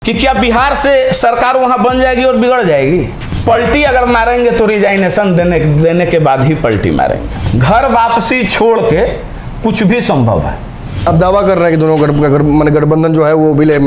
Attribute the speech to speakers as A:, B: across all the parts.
A: कि क्या बिहार से सरकार वहां बन जाएगी और बिगड़ जाएगी। पलटी अगर मारेंगे तो रिजाइनेशन देने के बाद ही पलटी मारेंगे। घर वापसी छोड़ के कुछ भी संभव है।
B: अब दावा कर रहे हैं कि दोनों गठबंधन जो है वो विलय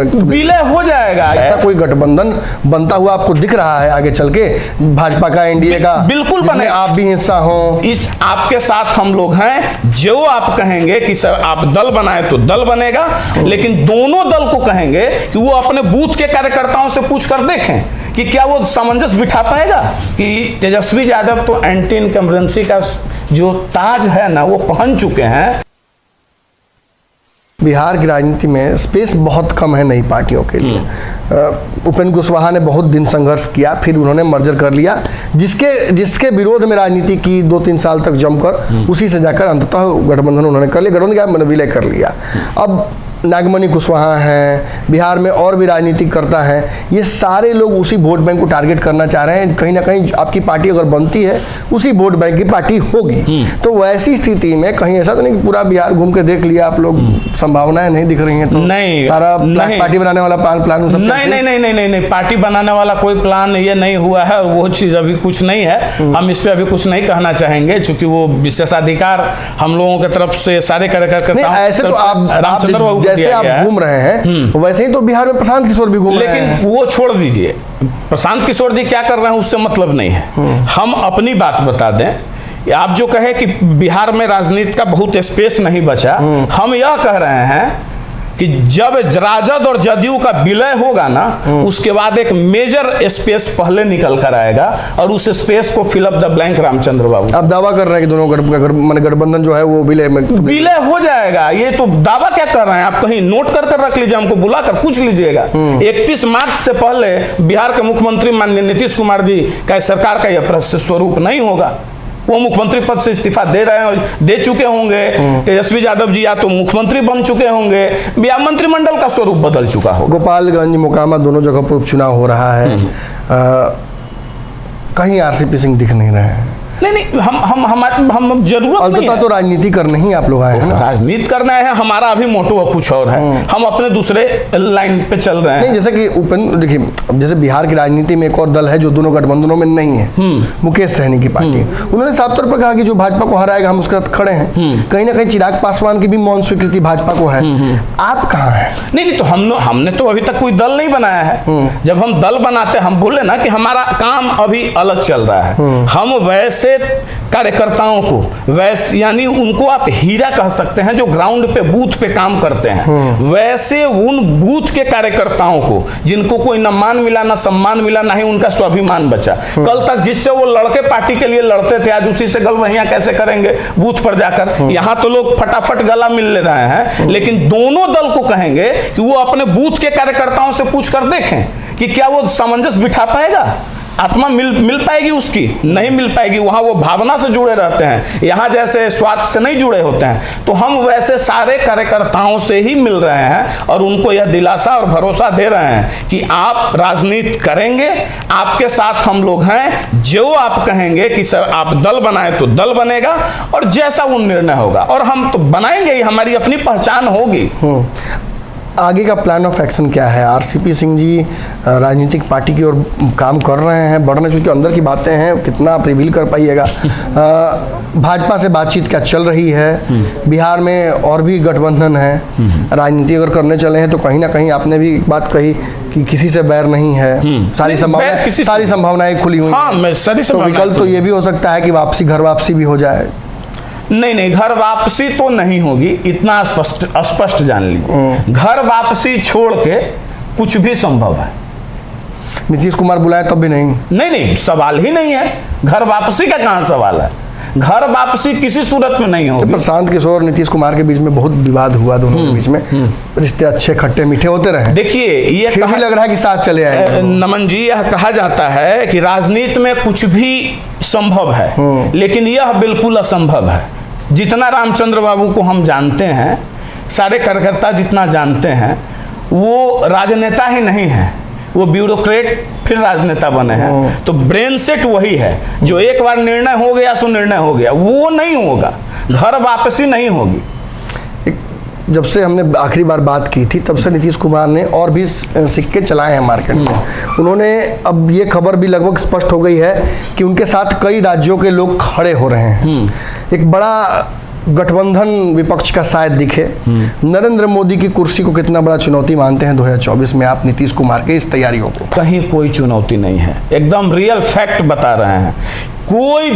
A: हो जाएगा।
B: ऐसा कोई गठबंधन बनता हुआ आपको दिख रहा है आगे चल के भाजपा का, एनडीए का?
A: बिल्कुल बने,
B: आप भी हिस्सा हो।
A: इस आपके साथ हम लोग हैं। जो आप कहेंगे कि सर आप दल बनाए तो दल बनेगा, लेकिन दोनों दल को कहेंगे कि वो अपने बूथ के कार्यकर्ताओं से पूछ कर देखें कि क्या वो सामंजस्य बिठा पाएगा कि तेजस्वी यादव तो एंटी इनकम्बेंसी का जो ताज है ना वो पहन चुके हैं।
B: बिहार की राजनीति में स्पेस बहुत कम है नई पार्टियों के लिए। उपेंद्र कुशवाहा ने बहुत दिन संघर्ष किया, फिर उन्होंने मर्जर कर लिया, जिसके विरोध में राजनीति की 2-3 साल तक जमकर उसी से जाकर अंततः गठबंधन उन्होंने कर लिया। गठबंधन क्या, विलय कर लिया। अब नागमणि कुशवाहा हैं, बिहार में और भी राजनीतिक करता है, ये सारे लोग उसी वोट बैंक को टारगेट करना चाह रहे हैं। कहीं ना कहीं आपकी पार्टी अगर बनती है उसी वोट बैंक की पार्टी होगी। तो वैसी स्थिति में कहीं ऐसा तो नहीं कि पूरा बिहार घूम के देख लिया आप लोग, संभावनाएं नहीं दिख रही हैं? तो
A: नहीं,
B: सारा नहीं, पार्टी बनाने वाला प्लान सब
A: नहीं, पार्टी बनाने वाला कोई प्लान ये नहीं हुआ है और वो चीज अभी कुछ नहीं है। हम इस पे अभी कुछ नहीं कहना चाहेंगे, क्योंकि वो विशेषाधिकार हम लोगों की तरफ से सारे कार्यकर्ता।
B: ऐसे तो आप रामचंद्र बाबू जैसे आप घूम रहे हैं वैसे ही तो बिहार में प्रशांत किशोर भी घूम रहे हैं।
A: लेकिन वो छोड़ दीजिए, प्रशांत किशोर जी क्या कर रहे हैं उससे मतलब नहीं है। हम अपनी बात बता दें। आप जो कहे कि बिहार में राजनीति का बहुत स्पेस नहीं बचा, हम यह कह रहे हैं कि जब राजद और जदयू का विलय होगा ना, उसके बाद एक मेजर स्पेस पहले निकल कर आएगा और उस स्पेस को fill up the blank Ramachandra Babu.
B: आप दावा कर रहे हैं कि दोनों गठबंधन जो है वो विलय
A: हो जाएगा। ये तो दावा क्या कर रहे हैं आप? कहीं नोट कर रख लीजिए, हमको बुलाकर पूछ लीजिएगा। 31 मार्च से पहले बिहार के मुख्यमंत्री माननीय नीतीश कुमार जी का सरकार का यह स्वरूप नहीं होगा। वो मुख्यमंत्री पद से इस्तीफा दे चुके होंगे। तेजस्वी यादव जी या तो मुख्यमंत्री बन चुके होंगे या मंत्रिमंडल का स्वरूप बदल चुका हो।
B: गोपालगंज, मोकामा दोनों जगह पर उपचुनाव हो रहा है। कहीं आरसीपी सिंह दिख नहीं रहे हैं।
A: नहीं, हम जरूरत नहीं है।
B: तो राजनीति करना ही आप लोग आए हैं ना?
A: राजनीति करना है, हमारा अभी मोटो कुछ और है। हम अपने दूसरे लाइन पे चल रहे हैं।
B: नहीं, जैसे कि उपेंद्र, देखिए जैसे बिहार की राजनीति में एक और दल है जो दोनों गठबंधनों में नहीं है, मुकेश सहनी की पार्टी। उन्होंने साफ तौर पर कहा कि जो भाजपा को हराएगा हम उसके साथ खड़े हैं। कहीं ना कहीं चिराग पासवान की भी मौन स्वीकृति भाजपा को है। आप कहाँ हैं?
A: नहीं, तो हमने तो अभी तक कोई दल नहीं बनाया है। जब हम दल बनाते हम बोले ना कि हमारा काम अभी अलग चल रहा है। हम वैसे कार्यकर्ताओं को, वैसे यानी उनको आप हीरा कह सकते हैं जो ग्राउंड पे बूथ पे काम करते हैं, वैसे उन बूथ के कार्यकर्ताओं को जिनको कोई न मान मिला न सम्मान मिला, ना ही उनका स्वाभिमान बचा। कल तक जिससे वो लड़के पार्टी के लिए लड़ते थे, आज उसी से गलवहियां कैसे करेंगे बूथ पर जाकर। यहाँ तो लोग फटाफट गला मिल ले रहे हैं, लेकिन दोनों दल को कहेंगे कि वो अपने बूथ के कार्यकर्ताओं से पूछ कर देखें कि क्या वो सामंजस्य बिठा पाएगा। आत्मा मिल पाएगी उसकी? नहीं मिल पाएगी। वहां वो भावना से जुड़े रहते हैं, यहाँ जैसे स्वार्थ से नहीं जुड़े होते हैं। तो हम वैसे सारे कार्यकर्ताओं से ही मिल रहे हैं और उनको यह दिलासा और भरोसा दे रहे हैं कि आप राजनीति करेंगे, आपके साथ हम लोग हैं। जो आप कहेंगे कि सर आप दल बनाए तो दल बनेगा और जैसा वो निर्णय होगा, और हम तो बनाएंगे ही, हमारी अपनी पहचान होगी।
B: आगे का प्लान ऑफ एक्शन क्या है? आरसीपी सिंह जी राजनीतिक पार्टी की ओर काम कर रहे हैं, बढ़ रहे हैं, क्योंकि अंदर की बातें हैं, कितना आप रिवील कर पाइएगा? भाजपा से बातचीत क्या चल रही है? बिहार में और भी गठबंधन है, राजनीति अगर करने चले हैं तो कहीं ना कहीं आपने भी एक बात कही कि किसी से बैर नहीं है, सारी संभावनाएं खुली हुई हैं। तो विकल्प तो ये भी हो सकता है कि घर वापसी भी हो जाए।
A: नहीं, घर वापसी तो नहीं होगी, इतना स्पष्ट जान लीजिए। घर वापसी छोड़ के कुछ भी संभव है।
B: नीतीश कुमार बुलाए तब भी नहीं?
A: नहीं, सवाल ही नहीं है। घर वापसी का कहां सवाल है? घर वापसी किसी सूरत में नहीं होगी।
B: प्रशांत किशोर और नीतीश कुमार के बीच में बहुत विवाद हुआ, दोनों के बीच में रिश्ते अच्छे खट्टे मीठे होते रहे।
A: देखिए, ये
B: लग रहा है कि साथ चले आए।
A: नमन जी, यह कहा जाता है कि राजनीति में कुछ भी संभव है, लेकिन यह बिल्कुल असंभव है। जितना रामचंद्र बाबू को हम जानते हैं, सारे कार्यकर्ता जितना जानते हैं, वो राजनेता ही नहीं है, वो ब्यूरोक्रेट फिर राजनेता बने हैं। तो ब्रेन सेट वही है जो एक बार निर्णय हो गया सो निर्णय हो गया, वो नहीं होगा। घर वापसी नहीं होगी।
B: जब से हमने आखिरी बार बात की थी तब से नीतीश कुमार ने और भी सिक्के चलाए हैं मार्केट में। उन्होंने अब ये खबर भी लगभग स्पष्ट हो गई है कि उनके साथ कई राज्यों के लोग खड़े हो रहे हैं। एक बड़ा गठबंधन विपक्ष का शायद दिखे। नरेंद्र मोदी की कुर्सी को कितना बड़ा चुनौती मानते हैं 2024 में आप नीतीश कुमार के इस तैयारियों को?
A: कहीं कोई चुनौती नहीं है, एकदम रियल फैक्ट बता रहे हैं। कोई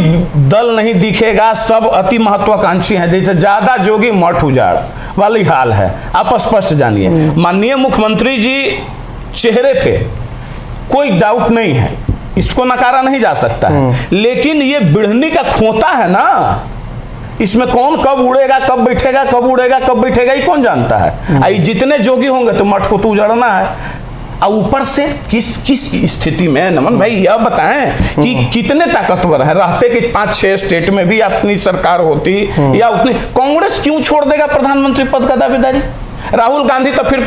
A: दल नहीं दिखेगा, सब अति महत्वाकांक्षी हैं। जैसे ज्यादा जोगी मठ उजाड़ वाली हाल है, आप स्पष्ट जानिए। माननीय मुख्यमंत्री जी चेहरे पे कोई डाउट नहीं है, इसको नकारा नहीं जा सकता है। लेकिन ये बिढ़नी का खोता है ना, इसमें कौन कब उड़ेगा, कब बैठेगा, कब उड़ेगा, कब बैठेगा, ये कौन जानता है। आई जितने जोगी होंगे तो मठ को तो उजाड़ना है। और ऊपर से किस स्थिति में, नमन भाई यह बताएं कि कितने ताकतवर हैं। रहते कि 5-6 स्टेट में भी अपनी सरकार होती या उतनी, कांग्रेस क्यों छोड़ देगा प्रधानमंत्री पद का दावेदारी? राहुल गांधी तो फिर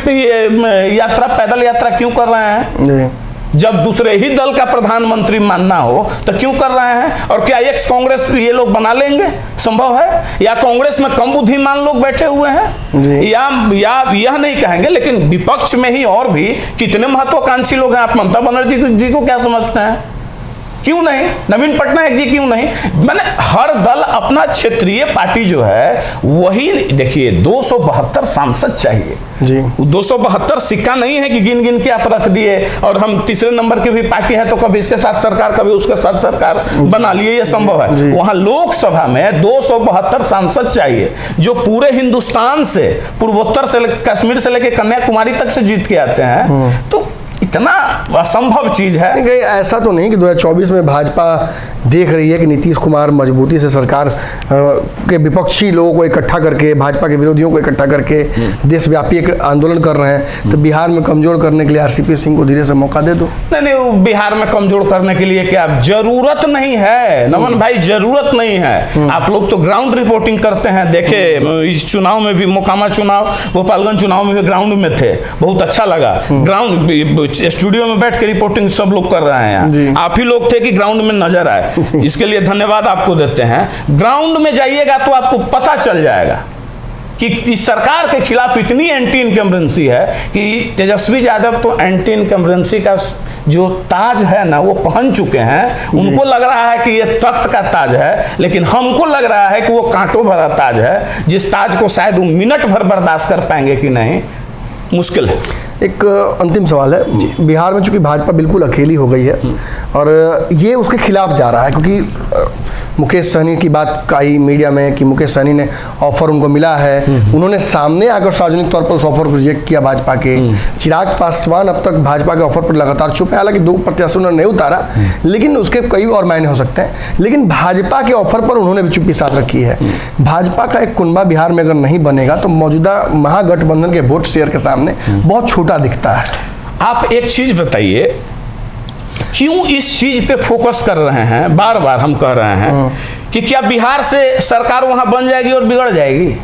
A: यात्रा, पैदल यात्रा क्यों कर रहे हैं? जब दूसरे ही दल का प्रधानमंत्री मानना हो तो क्यों कर रहे हैं? और क्या एक्स कांग्रेस ये लोग बना लेंगे? संभव है? या कांग्रेस में कम बुद्धिमान लोग बैठे हुए हैं? या यह नहीं कहेंगे, लेकिन विपक्ष में ही और भी कितने महत्वाकांक्षी लोग हैं। आप ममता बनर्जी जी को क्या समझते हैं? क्यों नहीं? नवीन पटनायक जी क्यों नहीं? मैंने हर दल अपना क्षेत्रीय पार्टी जो है वही, देखिए 272 सांसद चाहिए
B: जी।
A: 272 सिक्का नहीं है कि गिन गिन के आप रख दिए और हम तीसरे नंबर की भी पार्टी है तो कभी इसके साथ सरकार, कभी उसके साथ सरकार बना लिए, ये संभव है। वहां लोकसभा में 272 सांसद चाहिए जो पूरे हिंदुस्तान से, पूर्वोत्तर से, कश्मीर से लेकर कन्याकुमारी तक से जीत के आते हैं। तो इतना असंभव चीज है।
B: नहीं, ऐसा तो नहीं कि 2024 में भाजपा देख रही है कि नीतीश कुमार मजबूती से सरकार के विपक्षी लोगों को इकट्ठा करके, भाजपा के विरोधियों को इकट्ठा करके देशव्यापी एक आंदोलन कर रहे हैं, तो बिहार में कमजोर करने के लिए आरसीपी सिंह को धीरे से मौका दे दो।
A: नहीं, बिहार में कमजोर करने के लिए क्या जरूरत नहीं है नमन भाई, जरूरत नहीं है। आप लोग तो ग्राउंड रिपोर्टिंग करते हैं, देखे इस चुनाव में भी, मोकामा चुनाव, गोपालगंज चुनाव में भी ग्राउंड में थे, बहुत अच्छा लगा। ग्राउंड स्टूडियो में बैठ के रिपोर्टिंग सब लोग कर रहे हैं, आप ही लोग थे कि ग्राउंड में नजर आए, इसके लिए धन्यवाद आपको देते हैं। ग्राउंड में जाइएगा तो आपको पता चल जाएगा कि इस सरकार के खिलाफ इतनी एंटी इनकम्बेंसी है कि तेजस्वी यादव तो एंटी इनकम्बेंसी का जो ताज है ना वो पहन चुके हैं। उनको लग रहा है कि ये तख्त का ताज है, लेकिन हमको लग रहा है कि वो कांटों भरा ताज है, जिस ताज को शायद वो मिनट भर बर्दाश्त कर पाएंगे कि नहीं, मुश्किल है।
B: एक अंतिम सवाल है, बिहार में चूंकि भाजपा बिल्कुल अकेली हो गई है और ये उसके खिलाफ जा रहा है, क्योंकि मुकेश सहनी की बात आई मीडिया में कि मुकेश सहनी ने ऑफर उनको मिला है, उन्होंने सामने आकर सार्वजनिक तौर पर उस ऑफर को रिजेक्ट किया भाजपा के। चिराग पासवान अब तक भाजपा के ऑफर पर लगातार चुप है, हालांकि 2 प्रत्याशी उन्होंने नहीं उतारा, लेकिन उसके कई और मायने हो सकते हैं। लेकिन भाजपा के ऑफर पर उन्होंने भी चुप्पी साध रखी है। भाजपा का एक कुनबा बिहार में अगर नहीं बनेगा तो मौजूदा महागठबंधन के वोट शेयर के सामने बहुत छोटा दिखता है।
A: आप एक चीज बताइए, क्यों इस चीज पे फोकस कर रहे हैं? बार बार हम कह रहे हैं कि क्या बिहार से सरकार वहां बन जाएगी और बिगड़ जाएगी?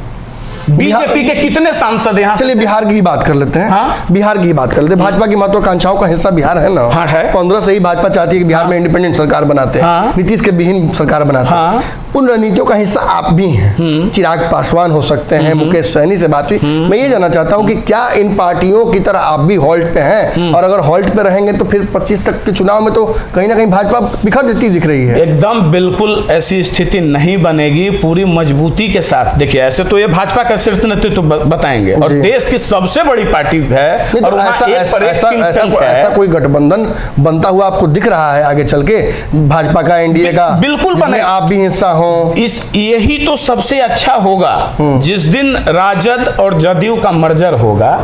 A: बीजेपी के कितने सांसद यहाँ?
B: चलिए बिहार की ही बात कर लेते हैं।
A: हाँ?
B: बिहार की ही बात कर लेते हैं। भाजपा की महत्वाकांक्षाओं का हिस्सा बिहार है ना।
A: हाँ है।
B: 15 से ही भाजपा चाहती है कि बिहार में इंडिपेंडेंट सरकार बनाते हैं,
A: हाँ?
B: नीतीश के विहीन सरकार बनाते हैं। उन रणनीतियों का हिस्सा आप भी हैं। चिराग पासवान हो सकते हैं, मुकेश सहनी से बात हुई। मैं ये जानना चाहता हूँ कि क्या इन पार्टियों की तरह आप भी हॉल्ट पे हैं? और अगर हॉल्ट पे रहेंगे तो फिर 25 तक के चुनाव में तो कहीं ना कहीं भाजपा बिखर देती दिख रही है।
A: एकदम बिल्कुल ऐसी स्थिति नहीं बनेगी, पूरी मजबूती के साथ। देखिए ऐसे तो ये भाजपा का शीर्ष नेतृत्व बताएंगे और देश की सबसे बड़ी पार्टी है, और
B: ऐसा कोई गठबंधन बनता हुआ आपको दिख रहा है आगे चल के भाजपा का, एनडीए का?
A: बिल्कुल बने,
B: आप भी हिस्सा हो।
A: यही तो सबसे अच्छा होगा जिस दिन राजद और जदयू का मर्जर होगा।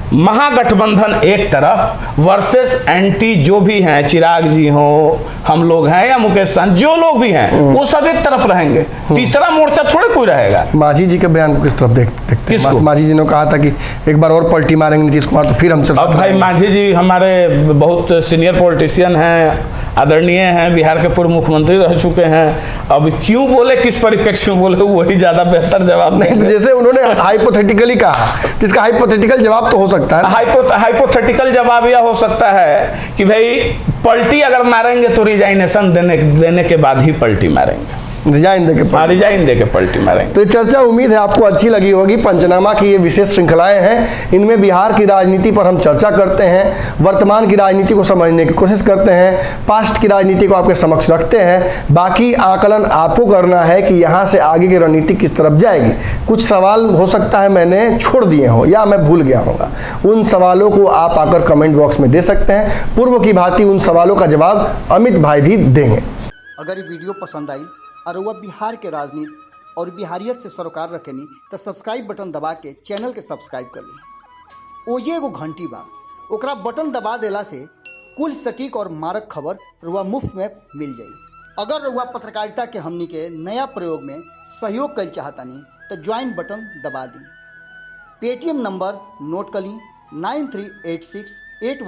A: महागठबंधन एक तरफ वर्सेस एंटी जो भी हैं, चिराग जी हो, हम लोग हैं या मुकेश सहनी, जो लोग भी हैं वो सब एक तरफ रहेंगे। तीसरा मोर्चा थोड़े कोई रहेगा।
B: मांझी जी के बयान को किस तरफ देखते हैं? मांझी जी ने कहा था कि एक बार और पलटी मारेंगे नीतीश कुमार तो फिर हम चल।
A: अब भाई मांझी जी हमारे बहुत सीनियर पॉलिटिशियन हैं, आदरणीय हैं, बिहार के पूर्व मुख्यमंत्री रह चुके हैं। अब क्यों बोले, किस परिप्रेक्ष्य में बोले, वही ज्यादा बेहतर जवाब
B: नहीं। जैसे उन्होंने हाइपोथेटिकली कहा, इसका हाइपोथेटिकल जवाब तो हो सकता है।
A: हाइपोथेटिकल जवाब यह हो सकता है कि भाई पलटी अगर मारेंगे तो रिजाइनेशन देने के बाद ही पलटी मारेंगे।
B: रिजाइन देके
A: हाँ, रिजाइन दे के पलटी मारेंगे।
B: तो ये चर्चा उम्मीद है आपको अच्छी लगी होगी। पंचनामा की ये विशेष श्रृंखलाएं हैं, इनमें बिहार की राजनीति पर हम चर्चा करते हैं, वर्तमान की राजनीति को समझने की कोशिश करते हैं, पास्ट की राजनीति को आपके समक्ष रखते हैं। बाकी आकलन आपको करना है कि यहाँ से आगे की रणनीति किस तरफ जाएगी। कुछ सवाल हो सकता है मैंने छोड़ दिए हो या मैं भूल गया होगा, उन सवालों को आप आकर कमेंट बॉक्स में दे सकते हैं। पूर्व की भांति उन सवालों का जवाब अमित भाई भी देंगे।
C: अगर ये वीडियो पसंद आई और वह बिहार के राजनीति और बिहारियत से सरोकार रखेनी तो सब्सक्राइब बटन दबा के चैनल के सब्सक्राइब कर ली। ओजे एगो घंटी बा, ओकरा बटन दबा देला से कुल सटीक और मारक खबर रुआ मुफ्त में मिल जाई। अगर रुआ पत्रकारिता के हमनी के नया प्रयोग में सहयोग कर चाहतानी तो ज्वाइन बटन दबा दी। पेटीएम नंबर नोट कर ली 938681